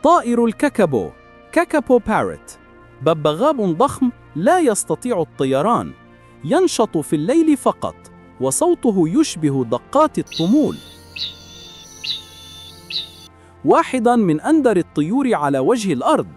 طائر الكاكابو كاكابو بارت، ببغاء ضخم لا يستطيع الطيران، ينشط في الليل فقط، وصوته يشبه دقات الطمول. واحداً من أندر الطيور على وجه الأرض.